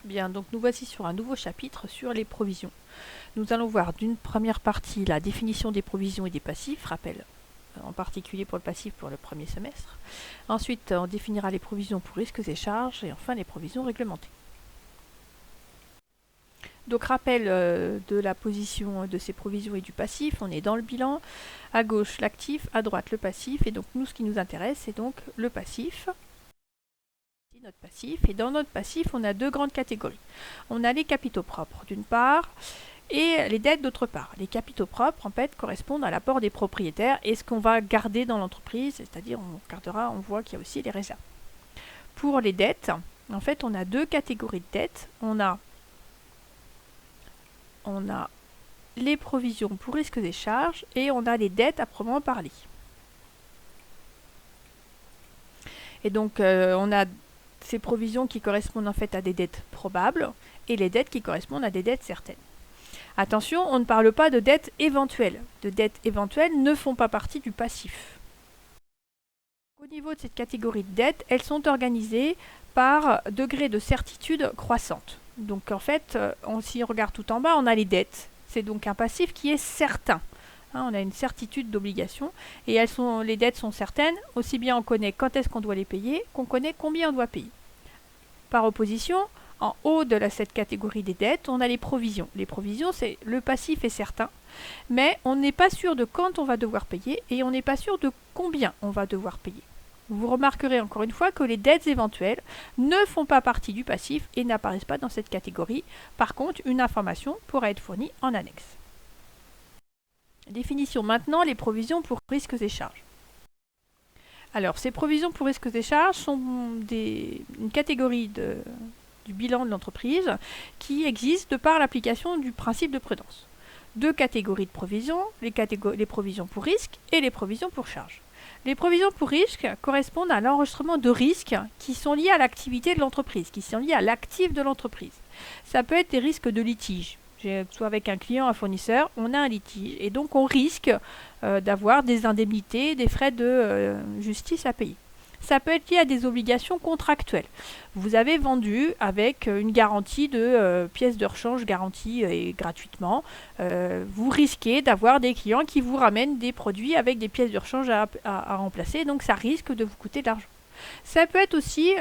Bien, donc nous voici sur un nouveau chapitre sur les provisions. Nous allons voir d'une première partie la définition des provisions et des passifs, rappel en particulier pour le passif pour le premier semestre. Ensuite, on définira les provisions pour risques et charges et enfin les provisions réglementées. Donc rappel de la position de ces provisions et du passif, on est dans le bilan, à gauche l'actif, à droite le passif, et donc nous ce qui nous intéresse c'est donc le passif. Notre passif, et dans notre passif on a deux grandes catégories. On a les capitaux propres d'une part et les dettes d'autre part. Les capitaux propres en fait correspondent à l'apport des propriétaires et ce qu'on va garder dans l'entreprise, c'est-à-dire on voit qu'il y a aussi les réserves. Pour les dettes, en fait on a deux catégories de dettes. On a les provisions pour risques et charges et on a les dettes à proprement parler. Et donc on a ces provisions qui correspondent en fait à des dettes probables et les dettes qui correspondent à des dettes certaines. Attention, on ne parle pas de dettes éventuelles. De dettes éventuelles ne font pas partie du passif. Au niveau de cette catégorie de dettes, elles sont organisées par degré de certitude croissante. Donc en fait, si on regarde tout en bas, on a les dettes. C'est donc un passif qui est certain. On a une certitude d'obligation et les dettes sont certaines, aussi bien on connaît quand est-ce qu'on doit les payer qu'on connaît combien on doit payer. Par opposition, en haut de cette catégorie des dettes, on a les provisions. Les provisions, c'est le passif est certain, mais on n'est pas sûr de quand on va devoir payer et on n'est pas sûr de combien on va devoir payer. Vous remarquerez encore une fois que les dettes éventuelles ne font pas partie du passif et n'apparaissent pas dans cette catégorie. Par contre, une information pourra être fournie en annexe. Définition maintenant, les provisions pour risques et charges. Alors, ces provisions pour risques et charges sont une catégorie du bilan de l'entreprise qui existe de par l'application du principe de prudence. Deux catégories de provisions, les provisions pour risque et les provisions pour charges. Les provisions pour risque correspondent à l'enregistrement de risques qui sont liés à l'activité de l'entreprise, qui sont liés à l'actif de l'entreprise. Ça peut être des risques de litige. Soit avec un client, un fournisseur, on a un litige et donc on risque d'avoir des indemnités, des frais de justice à payer. Ça peut être lié à des obligations contractuelles. Vous avez vendu avec une garantie de pièces de rechange garantie et gratuitement. Vous risquez d'avoir des clients qui vous ramènent des produits avec des pièces de rechange à remplacer, donc ça risque de vous coûter de l'argent. Ça peut être aussi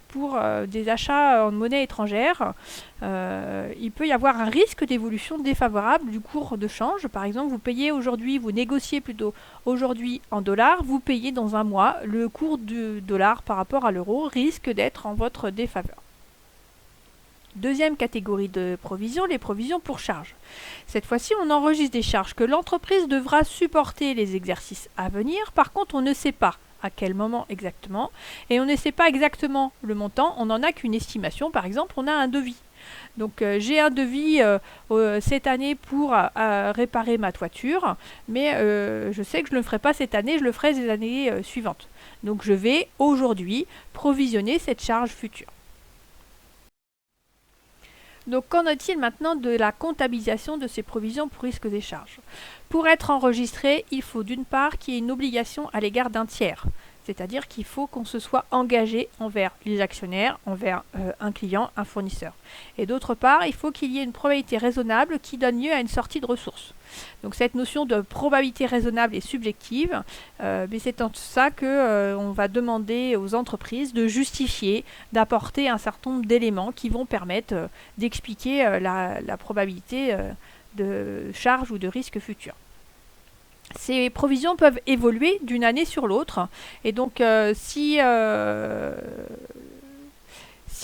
pour des achats en monnaie étrangère. Il peut y avoir un risque d'évolution défavorable du cours de change. Par exemple, vous payez aujourd'hui, vous négociez plutôt aujourd'hui en dollars, vous payez dans un mois, le cours du dollar par rapport à l'euro risque d'être en votre défaveur. Deuxième catégorie de provisions, les provisions pour charges. Cette fois-ci, on enregistre des charges que l'entreprise devra supporter les exercices à venir. Par contre, on ne sait pas à quel moment exactement, et on ne sait pas exactement le montant, on n'en a qu'une estimation. Par exemple, on a un devis. Donc j'ai un devis cette année pour réparer ma toiture, mais je sais que je ne le ferai pas cette année, je le ferai les années suivantes. Donc je vais aujourd'hui provisionner cette charge future. Donc qu'en est-il maintenant de la comptabilisation de ces provisions pour risques et charges? Pour être enregistré, il faut d'une part qu'il y ait une obligation à l'égard d'un tiers, c'est-à-dire qu'il faut qu'on se soit engagé envers les actionnaires, envers un client, un fournisseur. Et d'autre part, il faut qu'il y ait une probabilité raisonnable qui donne lieu à une sortie de ressources. Donc cette notion de probabilité raisonnable est subjective, mais c'est en ça qu'on va demander aux entreprises de justifier, d'apporter un certain nombre d'éléments qui vont permettre d'expliquer la probabilité de charge ou de risque futur. Ces provisions peuvent évoluer d'une année sur l'autre et donc si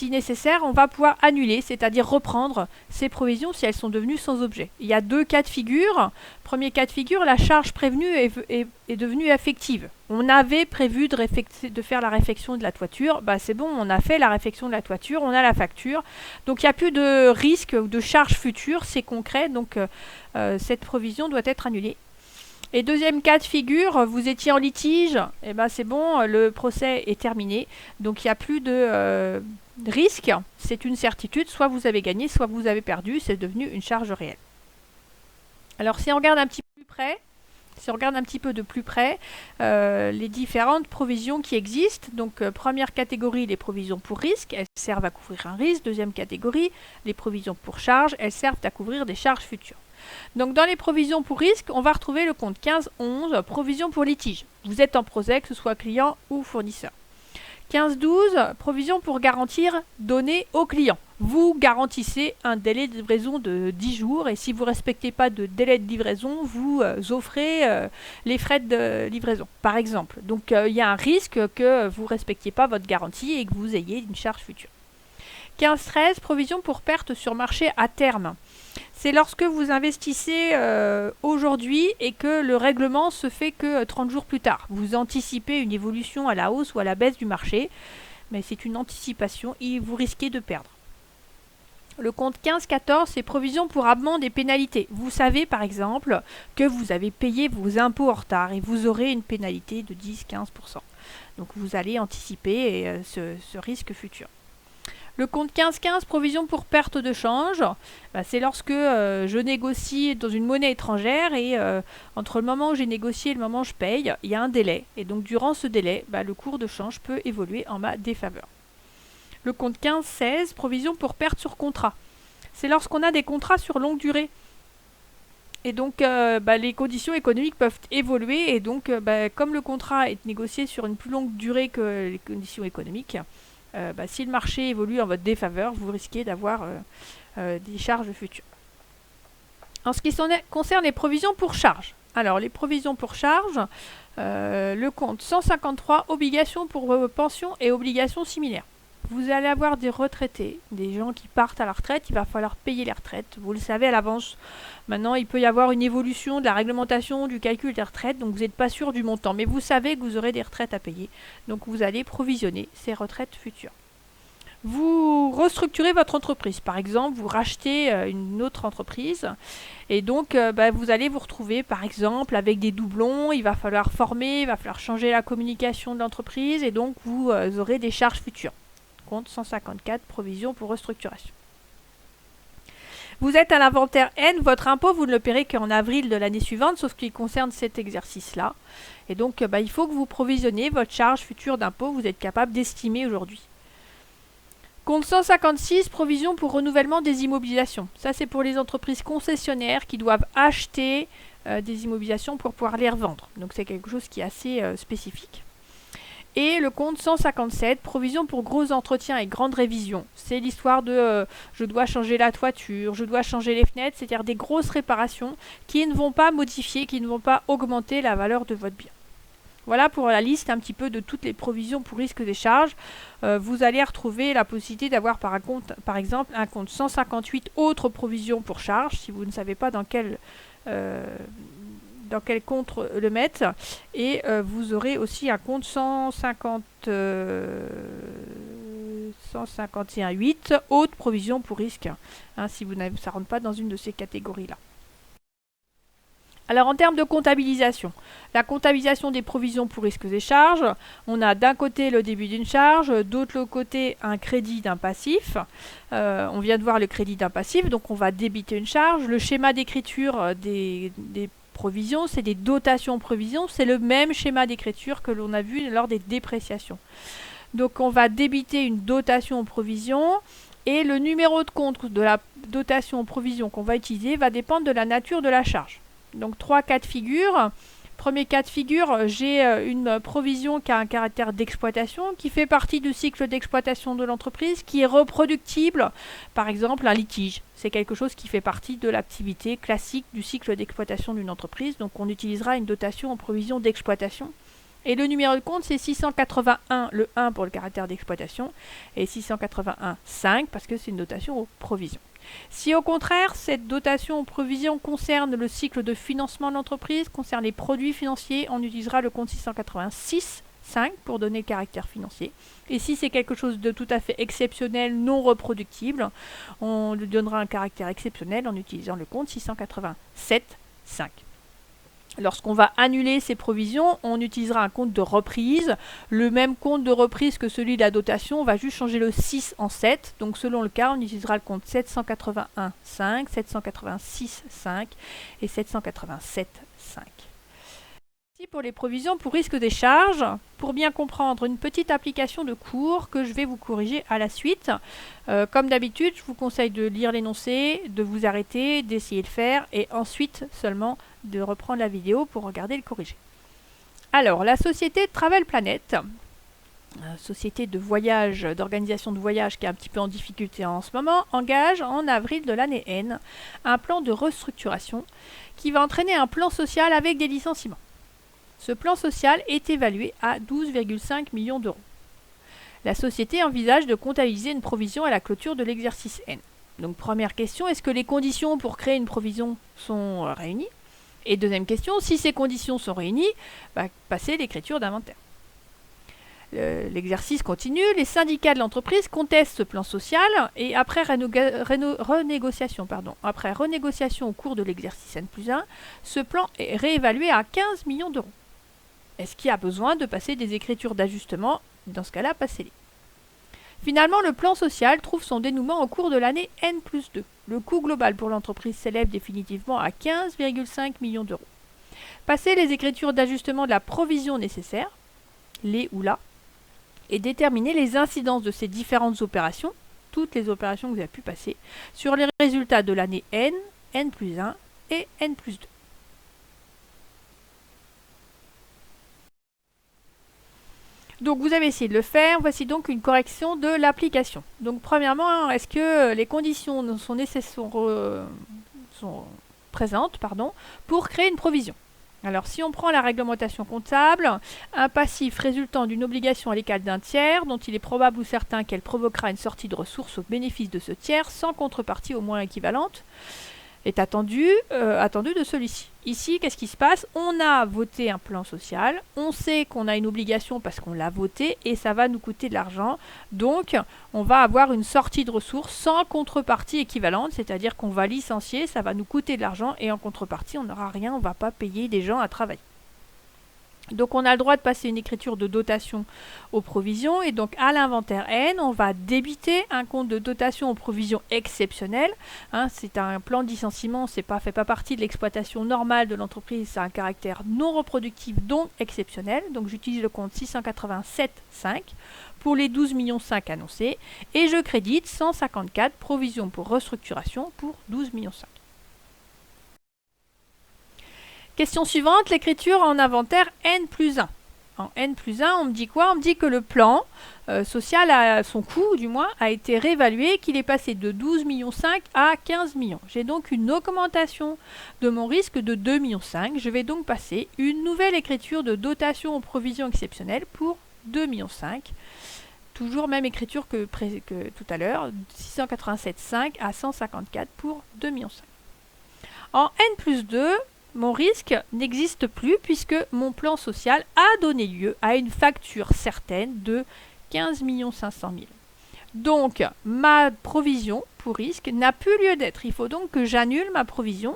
nécessaire, on va pouvoir annuler, c'est-à-dire reprendre ces provisions si elles sont devenues sans objet. Il y a deux cas de figure. Premier cas de figure, la charge prévenue est devenue effective. On avait prévu de faire la réfection de la toiture, c'est bon, on a fait la réfection de la toiture, on a la facture. Donc il n'y a plus de risque ou de charge future, c'est concret, donc cette provision doit être annulée. Et deuxième cas de figure, vous étiez en litige, et c'est bon, le procès est terminé, donc il n'y a plus de risque, c'est une certitude, soit vous avez gagné, soit vous avez perdu, c'est devenu une charge réelle. Alors si on regarde un petit peu plus près, Si on regarde un petit peu de plus près les différentes provisions qui existent, donc première catégorie, les provisions pour risque, elles servent à couvrir un risque. Deuxième catégorie, les provisions pour charge, elles servent à couvrir des charges futures. Donc dans les provisions pour risque, on va retrouver le compte 15-11, provisions pour litige. Vous êtes en projet, que ce soit client ou fournisseur. 15-12, provisions pour garantir données au client. Vous garantissez un délai de livraison de 10 jours et si vous ne respectez pas de délai de livraison, vous offrez les frais de livraison, par exemple. Donc il y a un risque que vous ne respectiez pas votre garantie et que vous ayez une charge future. 15-13, provisions pour perte sur marché à terme. C'est lorsque vous investissez aujourd'hui et que le règlement se fait que 30 jours plus tard. Vous anticipez une évolution à la hausse ou à la baisse du marché, mais c'est une anticipation et vous risquez de perdre. Le compte 15-14, c'est provisions pour amende et pénalités. Vous savez par exemple que vous avez payé vos impôts en retard et vous aurez une pénalité de 10-15%. Donc vous allez anticiper ce risque futur. Le compte 15-15, provision pour perte de change, c'est lorsque je négocie dans une monnaie étrangère et entre le moment où j'ai négocié et le moment où je paye, il y a un délai. Et donc durant ce délai, le cours de change peut évoluer en ma défaveur. Le compte 15-16, provision pour perte sur contrat. C'est lorsqu'on a des contrats sur longue durée. Et donc les conditions économiques peuvent évoluer et donc comme le contrat est négocié sur une plus longue durée que les conditions économiques, si le marché évolue en votre défaveur, vous risquez d'avoir des charges futures. En ce qui concerne les provisions pour charges, alors les provisions pour charges, le compte 153, obligations pour pensions et obligations similaires. Vous allez avoir des retraités, des gens qui partent à la retraite, il va falloir payer les retraites, vous le savez à l'avance. Maintenant, il peut y avoir une évolution de la réglementation du calcul des retraites, donc vous n'êtes pas sûr du montant, mais vous savez que vous aurez des retraites à payer, donc vous allez provisionner ces retraites futures. Vous restructurez votre entreprise, par exemple, vous rachetez une autre entreprise, et donc vous allez vous retrouver, par exemple, avec des doublons, il va falloir former, il va falloir changer la communication de l'entreprise, et donc vous aurez des charges futures. Compte 154, provisions pour restructuration. Vous êtes à l'inventaire N, votre impôt, vous ne le paierez qu'en avril de l'année suivante, sauf qu'il concerne cet exercice-là. Et donc, il faut que vous provisionniez votre charge future d'impôt, vous êtes capable d'estimer aujourd'hui. Compte 156, provisions pour renouvellement des immobilisations. Ça, c'est pour les entreprises concessionnaires qui doivent acheter des immobilisations pour pouvoir les revendre. Donc, c'est quelque chose qui est assez spécifique. Et le compte 157, provision pour gros entretiens et grandes révisions. C'est l'histoire de je dois changer la toiture, je dois changer les fenêtres, c'est-à-dire des grosses réparations qui ne vont pas modifier, qui ne vont pas augmenter la valeur de votre bien. Voilà pour la liste un petit peu de toutes les provisions pour risques et charges. Vous allez retrouver la possibilité d'avoir par exemple un compte 158 autres provisions pour charges, si vous ne savez pas dans quel compte le mettre, et vous aurez aussi un compte 151.8 haute provision pour risque, si ça ne rentre pas dans une de ces catégories là. Alors en termes de comptabilisation, la comptabilisation des provisions pour risques et charges, on a d'un côté le début d'une charge, d'autre côté un crédit d'un passif. On vient de voir le crédit d'un passif, donc on va débiter une charge. Le schéma d'écriture des provisions, c'est des dotations provisions, c'est le même schéma d'écriture que l'on a vu lors des dépréciations. Donc on va débiter une dotation en provision et le numéro de compte de la dotation en provision qu'on va utiliser va dépendre de la nature de la charge. Donc 3 cas de figure. Premier cas de figure, j'ai une provision qui a un caractère d'exploitation, qui fait partie du cycle d'exploitation de l'entreprise, qui est reproductible. Par exemple, un litige. C'est quelque chose qui fait partie de l'activité classique du cycle d'exploitation d'une entreprise. Donc on utilisera une dotation en provision d'exploitation. Et le numéro de compte, c'est 681, le 1 pour le caractère d'exploitation, et 681,5 parce que c'est une dotation aux provisions. Si au contraire, cette dotation aux provisions concerne le cycle de financement de l'entreprise, concerne les produits financiers, on utilisera le compte 686,5 pour donner le caractère financier. Et si c'est quelque chose de tout à fait exceptionnel, non reproductible, on lui donnera un caractère exceptionnel en utilisant le compte 687,5. Lorsqu'on va annuler ces provisions, on utilisera un compte de reprise. Le même compte de reprise que celui de la dotation, on va juste changer le 6 en 7. Donc selon le cas, on utilisera le compte 781,5, 786,5 et 787,5. Pour les provisions pour risque des charges, pour bien comprendre une petite application de cours que je vais vous corriger à la suite. Comme d'habitude, je vous conseille de lire l'énoncé, de vous arrêter, d'essayer de faire et ensuite seulement de reprendre la vidéo pour regarder le corrigé. Alors, la société Travel Planet, société de voyage, d'organisation de voyage qui est un petit peu en difficulté en ce moment, engage en avril de l'année N un plan de restructuration qui va entraîner un plan social avec des licenciements. Ce plan social est évalué à 12,5 millions d'euros. La société envisage de comptabiliser une provision à la clôture de l'exercice N. Donc première question, est-ce que les conditions pour créer une provision sont réunies? Et deuxième question, si ces conditions sont réunies, passer l'écriture d'inventaire. L'exercice continue, les syndicats de l'entreprise contestent ce plan social et après renégociation au cours de l'exercice N+1, ce plan est réévalué à 15 millions d'euros. Est-ce qu'il y a besoin de passer des écritures d'ajustement? Dans ce cas-là, passez-les. Finalement, le plan social trouve son dénouement au cours de l'année N+2. Le coût global pour l'entreprise s'élève définitivement à 15,5 millions d'euros. Passez les écritures d'ajustement de la provision nécessaire, les ou la, et déterminer les incidences de ces différentes opérations, toutes les opérations que vous avez pu passer, sur les résultats de l'année N, N+1 et N+2. Donc vous avez essayé de le faire, voici donc une correction de l'application. Donc premièrement, est-ce que les conditions sont présentes pour créer une provision? Alors si on prend la réglementation comptable, un passif résultant d'une obligation à l'égal d'un tiers, dont il est probable ou certain qu'elle provoquera une sortie de ressources au bénéfice de ce tiers, sans contrepartie au moins équivalente, est attendu de celui-ci. Ici, qu'est-ce qui se passe? On a voté un plan social, on sait qu'on a une obligation parce qu'on l'a voté et ça va nous coûter de l'argent. Donc, on va avoir une sortie de ressources sans contrepartie équivalente, c'est-à-dire qu'on va licencier, ça va nous coûter de l'argent et en contrepartie, on n'aura rien, on ne va pas payer des gens à travailler. Donc on a le droit de passer une écriture de dotation aux provisions et donc à l'inventaire N, on va débiter un compte de dotation aux provisions exceptionnelles. C'est un plan de licenciement, fait pas partie de l'exploitation normale de l'entreprise, c'est un caractère non reproductif donc exceptionnel. Donc j'utilise le compte 687,5 pour les 12,5 millions annoncés et je crédite 154 provisions pour restructuration pour 12,5 millions. Question suivante, l'écriture en inventaire N+1. En N+1, on me dit quoi? On me dit que le plan social, son coût du moins, a été réévalué, qu'il est passé de 12,5 millions à 15 millions. J'ai donc une augmentation de mon risque de 2,5 millions. Je vais donc passer une nouvelle écriture de dotation aux provisions exceptionnelles pour 2,5 millions. Toujours même écriture que tout à l'heure, 687,5 à 154 pour 2,5 millions. En N+2, mon risque n'existe plus puisque mon plan social a donné lieu à une facture certaine de 15 500 000. Donc, ma provision pour risque n'a plus lieu d'être. Il faut donc que j'annule ma provision.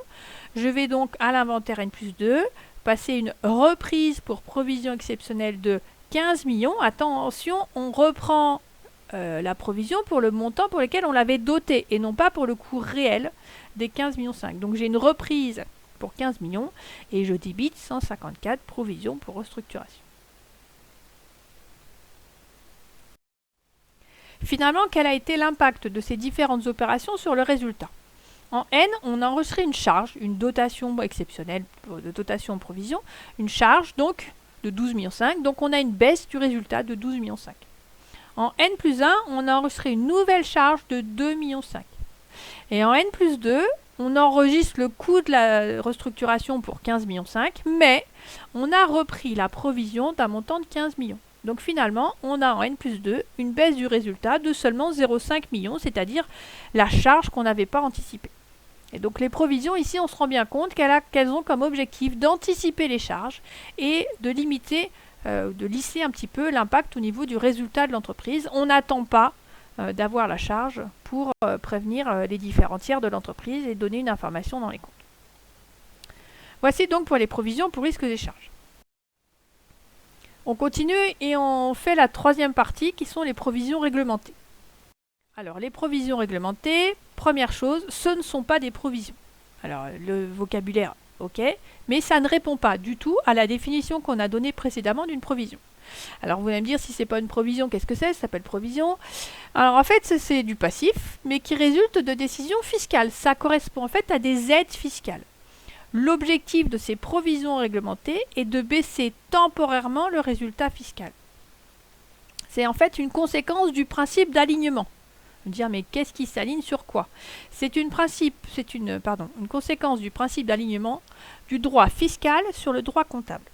Je vais donc à l'inventaire N+2 passer une reprise pour provision exceptionnelle de 15 millions. Attention, on reprend la provision pour le montant pour lequel on l'avait doté et non pas pour le coût réel des 15,5 millions. Donc j'ai une reprise pour 15 millions et je débite 154 provisions pour restructuration. Finalement, quel a été l'impact de ces différentes opérations sur le résultat? En N, on a enregistré une charge, une dotation exceptionnelle de dotation en provision, une charge donc de 12,5 millions, donc on a une baisse du résultat de 12,5 millions. En N+1, on a enregistré une nouvelle charge de 2,5 millions. Et en N+2, on enregistre le coût de la restructuration pour 15,5 millions, mais on a repris la provision d'un montant de 15 millions. Donc finalement, on a en N+2 une baisse du résultat de seulement 0,5 millions, c'est-à-dire la charge qu'on n'avait pas anticipée. Et donc les provisions, ici, on se rend bien compte qu'elles ont comme objectif d'anticiper les charges et de limiter, de lisser un petit peu l'impact au niveau du résultat de l'entreprise. On n'attend pas d'avoir la charge pour prévenir les différents tiers de l'entreprise et donner une information dans les comptes. Voici donc pour les provisions pour risque des charges. On continue et on fait la troisième partie qui sont les provisions réglementées. Alors les provisions réglementées, première chose, ce ne sont pas des provisions. Alors le vocabulaire ok, mais ça ne répond pas du tout à la définition qu'on a donnée précédemment d'une provision. Alors vous allez me dire, si c'est pas une provision, qu'est-ce que c'est? Ça s'appelle provision. Alors en fait, c'est du passif, mais qui résulte de décisions fiscales. Ça correspond en fait à des aides fiscales. L'objectif de ces provisions réglementées est de baisser temporairement le résultat fiscal. C'est en fait une conséquence du principe d'alignement. Vous dire, mais qu'est-ce qui s'aligne sur quoi? C'est une conséquence du principe d'alignement du droit fiscal sur le droit comptable.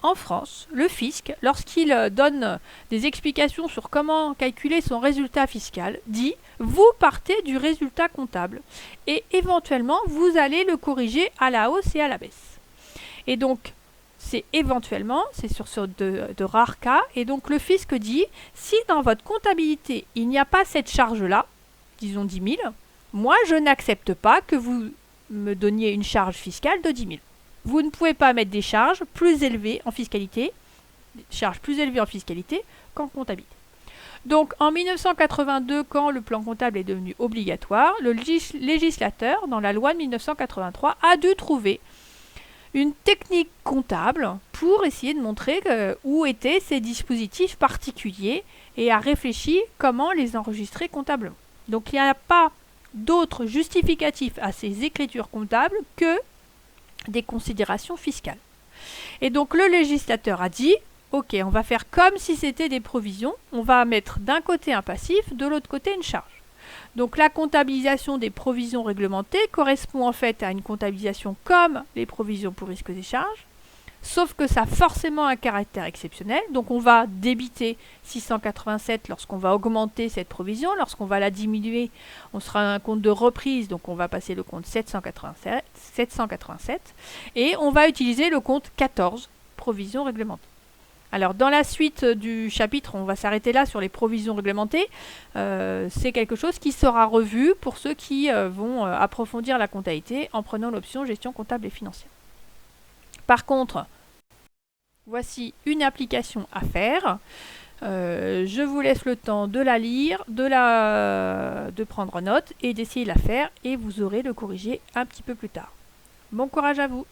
En France, le fisc, lorsqu'il donne des explications sur comment calculer son résultat fiscal, dit « vous partez du résultat comptable et éventuellement vous allez le corriger à la hausse et à la baisse ». Et donc, c'est éventuellement, c'est sur de rares cas, et donc le fisc dit « si dans votre comptabilité il n'y a pas cette charge-là, disons 10 000, moi je n'accepte pas que vous me donniez une charge fiscale de 10 000 ». Vous ne pouvez pas mettre des charges plus élevées en fiscalité, qu'en comptabilité. Donc en 1982, quand le plan comptable est devenu obligatoire, le législateur, dans la loi de 1983, a dû trouver une technique comptable pour essayer de montrer où étaient ces dispositifs particuliers et a réfléchi comment les enregistrer comptablement. Donc il n'y a pas d'autre justificatif à ces écritures comptables que des considérations fiscales. Et donc le législateur a dit, ok, on va faire comme si c'était des provisions, on va mettre d'un côté un passif, de l'autre côté une charge. Donc la comptabilisation des provisions réglementées correspond en fait à une comptabilisation comme les provisions pour risques et charges, sauf que ça a forcément un caractère exceptionnel, donc on va débiter 687 lorsqu'on va augmenter cette provision, lorsqu'on va la diminuer, on sera à un compte de reprise, donc on va passer le compte 787, et on va utiliser le compte 14, provision réglementée. Alors dans la suite du chapitre, on va s'arrêter là sur les provisions réglementées, c'est quelque chose qui sera revu pour ceux qui vont approfondir la comptabilité en prenant l'option gestion comptable et financière. Par contre, voici une application à faire. Je vous laisse le temps de la lire, de prendre note et d'essayer de la faire et vous aurez le corrigé un petit peu plus tard. Bon courage à vous!